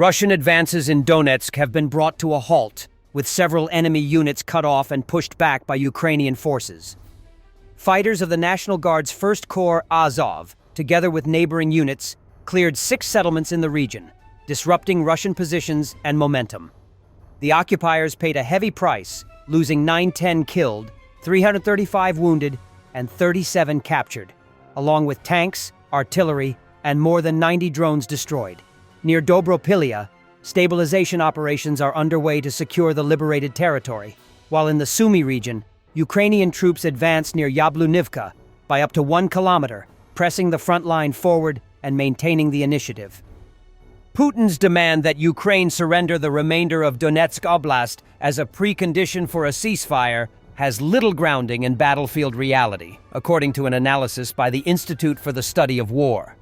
Russian advances in Donetsk have been brought to a halt, with several enemy units cut off and pushed back by Ukrainian forces. Fighters of the National Guard's 1st Corps Azov, together with neighboring units, cleared 6 settlements in the region, disrupting Russian positions and momentum. The occupiers paid a heavy price, losing 910 killed, 335 wounded, and 37 captured, along with tanks, artillery, and more than 90 drones destroyed. Near Dobropilya, stabilization operations are underway to secure the liberated territory, while in the Sumy region, Ukrainian troops advance near Yablunivka by up to 1 kilometer, pressing the front line forward and maintaining the initiative. Putin's demand that Ukraine surrender the remainder of Donetsk Oblast as a precondition for a ceasefire has little grounding in battlefield reality, according to an analysis by the Institute for the Study of War.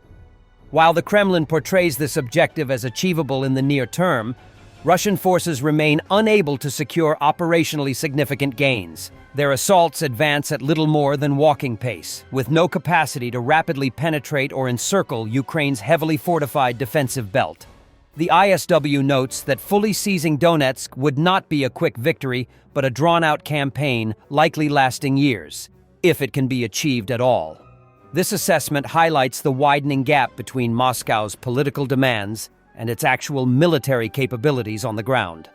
While the Kremlin portrays this objective as achievable in the near term, Russian forces remain unable to secure operationally significant gains. Their assaults advance at little more than walking pace, with no capacity to rapidly penetrate or encircle Ukraine's heavily fortified defensive belt. The ISW notes that fully seizing Donetsk would not be a quick victory, but a drawn-out campaign likely lasting years, if it can be achieved at all. This assessment highlights the widening gap between Moscow's political demands and its actual military capabilities on the ground.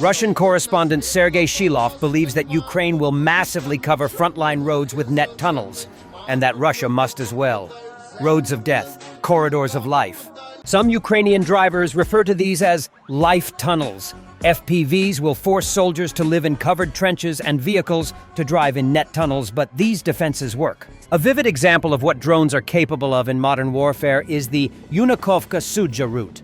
Russian correspondent Sergei Shilov believes that Ukraine will massively cover frontline roads with net tunnels, and that Russia must as well. Roads of death, corridors of life. Some Ukrainian drivers refer to these as life tunnels. FPVs will force soldiers to live in covered trenches and vehicles to drive in net tunnels, but these defenses work. A vivid example of what drones are capable of in modern warfare is the Yunakovka-Sudzha route.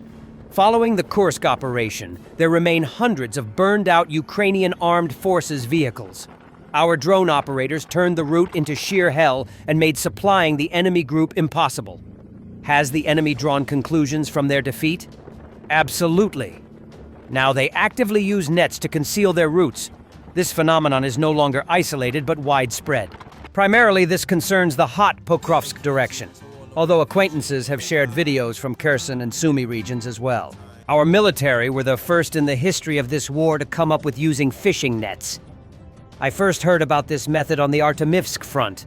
Following the Kursk operation, there remain hundreds of burned-out Ukrainian armed forces vehicles. Our drone operators turned the route into sheer hell and made supplying the enemy group impossible. Has the enemy drawn conclusions from their defeat? Absolutely. Now they actively use nets to conceal their routes. This phenomenon is no longer isolated but widespread. Primarily, this concerns the hot Pokrovsk direction, although acquaintances have shared videos from Kherson and Sumy regions as well. Our military were the first in the history of this war to come up with using fishing nets. I first heard about this method on the Artemivsk front.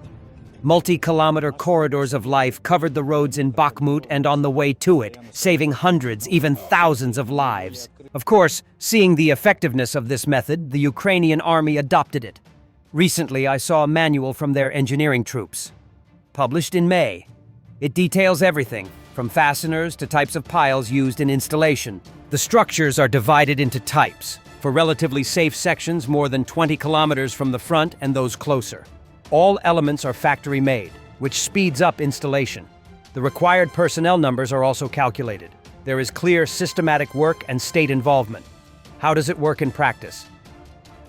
Multi-kilometer corridors of life covered the roads in Bakhmut and on the way to it, saving hundreds, even thousands of lives. Of course, seeing the effectiveness of this method, the Ukrainian army adopted it. Recently, I saw a manual from their engineering troops. Published in May. It details everything, from fasteners to types of piles used in installation. The structures are divided into types, for relatively safe sections more than 20 kilometers from the front and those closer. All elements are factory-made, which speeds up installation. The required personnel numbers are also calculated. There is clear systematic work and state involvement. How does it work in practice?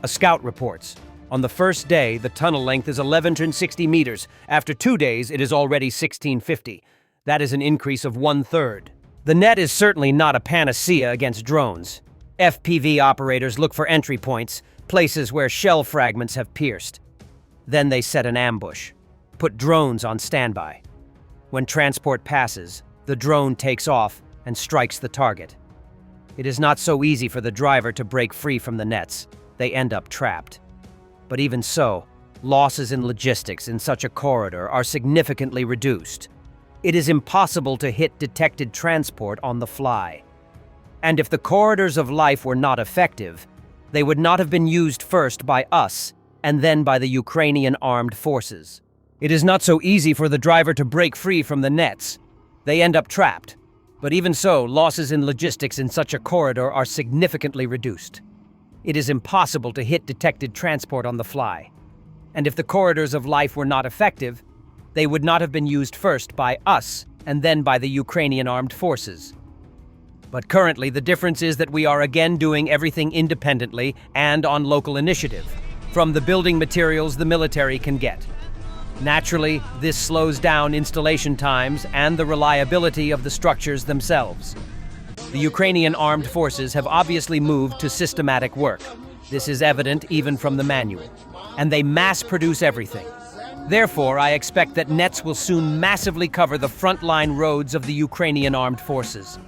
A scout reports. On the first day, the tunnel length is 1,160 meters. After 2 days, it is already 1,650. That is an increase of 1/3. The net is certainly not a panacea against drones. FPV operators look for entry points, places where shell fragments have pierced. Then they set an ambush. Put drones on standby. When transport passes, the drone takes off and strikes the target. It is not so easy for the driver to break free from the nets. They end up trapped. But even so, losses in logistics in such a corridor are significantly reduced. It is impossible to hit detected transport on the fly. And if the corridors of life were not effective, they would not have been used first by us and then by the Ukrainian armed forces. It is not so easy for the driver to break free from the nets. They end up trapped. But even so, losses in logistics in such a corridor are significantly reduced. It is impossible to hit detected transport on the fly. And if the corridors of life were not effective, they would not have been used first by us and then by the Ukrainian armed forces. But currently, the difference is that we are again doing everything independently and on local initiative, from the building materials the military can get. Naturally, this slows down installation times and the reliability of the structures themselves. The Ukrainian armed forces have obviously moved to systematic work. This is evident even from the manual. And they mass-produce everything. Therefore, I expect that nets will soon massively cover the frontline roads of the Ukrainian armed forces.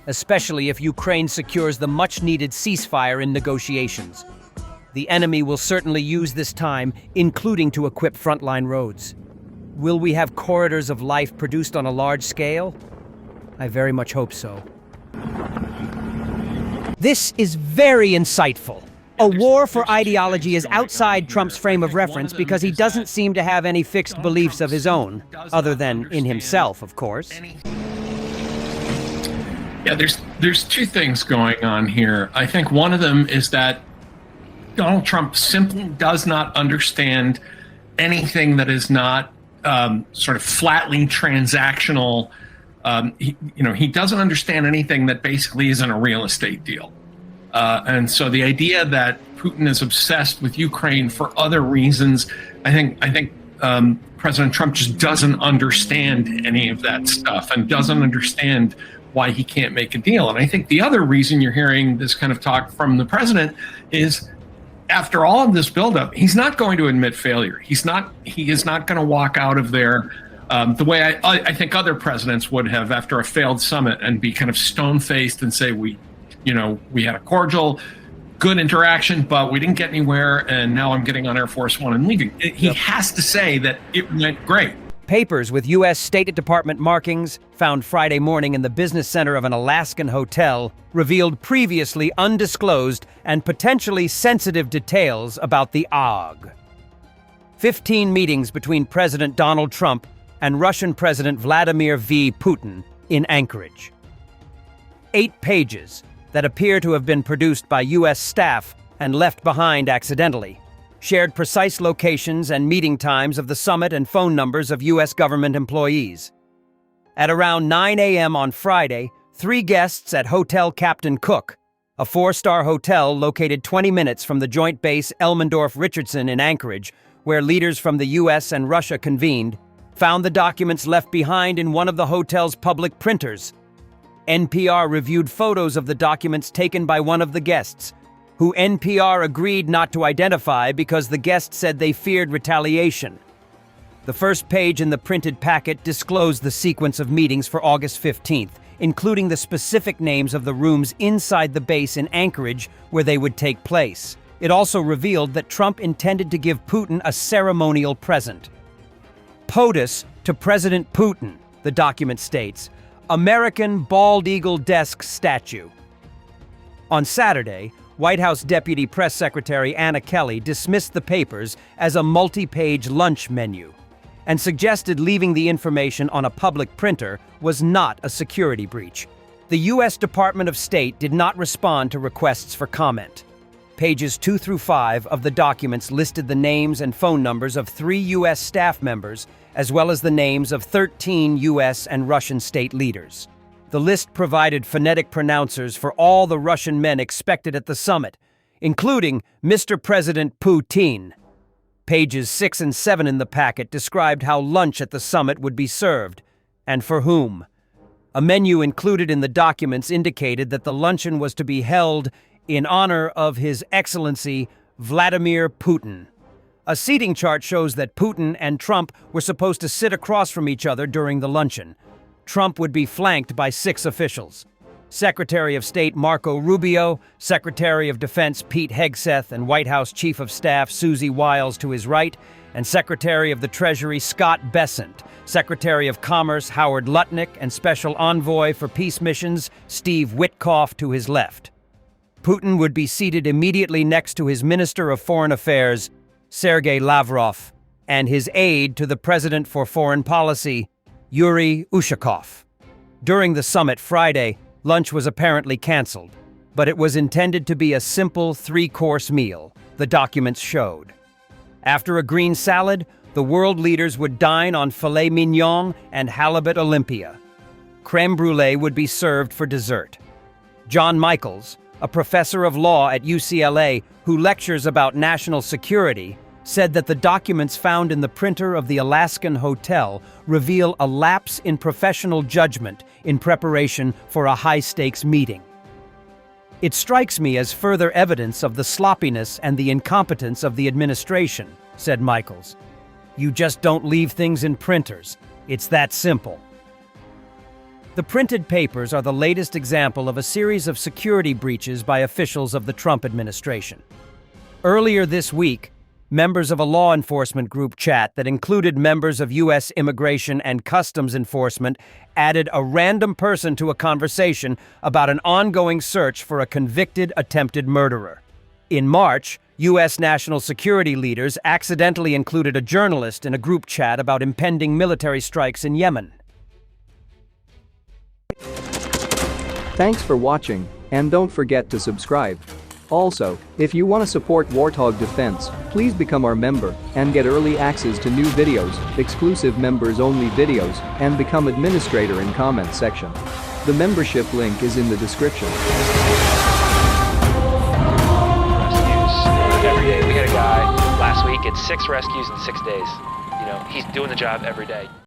especially if Ukraine secures the much-needed ceasefire in negotiations. The enemy will certainly use this time, including to equip frontline roads. Will we have corridors of life produced on a large scale? I very much hope so. This is very insightful. A war for ideology is outside Trump's frame of reference because he doesn't seem to have any fixed beliefs of his own, other than in himself, of course. Yeah, there's two things going on here. I think one of them is that Donald Trump simply does not understand anything that is not sort of flatly transactional. He doesn't understand anything that basically isn't a real estate deal. And so the idea that Putin is obsessed with Ukraine for other reasons, I think President Trump just doesn't understand any of that stuff and doesn't understand why he can't make a deal. And I think the other reason you're hearing this kind of talk from the president is, after all of this buildup, he's not going to admit failure. He is not going to walk out of there the way I think other presidents would have after a failed summit and be kind of stone-faced and say, we had a cordial, good interaction, but we didn't get anywhere, and now I'm getting on Air Force One and leaving. He has to say that it went great. Papers with U.S. State Department markings found Friday morning in the business center of an Alaskan hotel revealed previously undisclosed and potentially sensitive details about the AUG. 15 meetings between President Donald Trump and Russian President Vladimir V. Putin in Anchorage. 8 pages that appear to have been produced by U.S. staff and left behind accidentally, shared precise locations and meeting times of the summit and phone numbers of U.S. government employees. At around 9 a.m. on Friday, 3 guests at Hotel Captain Cook, a 4-star hotel located 20 minutes from the joint base Elmendorf-Richardson in Anchorage, where leaders from the U.S. and Russia convened, found the documents left behind in one of the hotel's public printers. NPR reviewed photos of the documents taken by one of the guests, who NPR agreed not to identify because the guest said they feared retaliation. The first page in the printed packet disclosed the sequence of meetings for August 15th, including the specific names of the rooms inside the base in Anchorage where they would take place. It also revealed that Trump intended to give Putin a ceremonial present. POTUS to President Putin, the document states, American bald eagle desk statue. On Saturday, White House Deputy Press Secretary Anna Kelly dismissed the papers as a multi-page lunch menu and suggested leaving the information on a public printer was not a security breach. The U.S. Department of State did not respond to requests for comment. Pages 2 through 5 of the documents listed the names and phone numbers of 3 U.S. staff members, as well as the names of 13 U.S. and Russian state leaders. The list provided phonetic pronouncers for all the Russian men expected at the summit, including Mr. President Putin. Pages 6 and 7 in the packet described how lunch at the summit would be served, and for whom. A menu included in the documents indicated that the luncheon was to be held in honor of His Excellency Vladimir Putin. A seating chart shows that Putin and Trump were supposed to sit across from each other during the luncheon. Trump would be flanked by 6 officials: Secretary of State Marco Rubio, Secretary of Defense Pete Hegseth, and White House Chief of Staff Susie Wiles to his right, and Secretary of the Treasury Scott Bessent, Secretary of Commerce Howard Lutnick, and Special Envoy for Peace Missions Steve Witkoff to his left. Putin would be seated immediately next to his Minister of Foreign Affairs, Sergei Lavrov, and his aide to the President for Foreign Policy, Yuri Ushakov. During the summit Friday, lunch was apparently canceled, but it was intended to be a simple 3-course meal, the documents showed. After a green salad, the world leaders would dine on filet mignon and halibut Olympia. Crème brûlée would be served for dessert. John Michaels, a professor of law at UCLA who lectures about national security, said that the documents found in the printer of the Alaskan hotel reveal a lapse in professional judgment in preparation for a high-stakes meeting. It strikes me as further evidence of the sloppiness and the incompetence of the administration, said Michaels. You just don't leave things in printers. It's that simple. The printed papers are the latest example of a series of security breaches by officials of the Trump administration. Earlier this week, members of a law enforcement group chat that included members of U.S. Immigration and Customs Enforcement added a random person to a conversation about an ongoing search for a convicted attempted murderer. In March, U.S. national security leaders accidentally included a journalist in a group chat about impending military strikes in Yemen. Thanks for watching, and don't forget to subscribe. Also, if you want to support Warthog Defense, please become our member and get early access to new videos, exclusive members-only videos, and become administrator in comment section. The membership link is in the description. Rescues every day. We had a guy last week, it's 6 rescues in 6 days. You know, he's doing the job every day.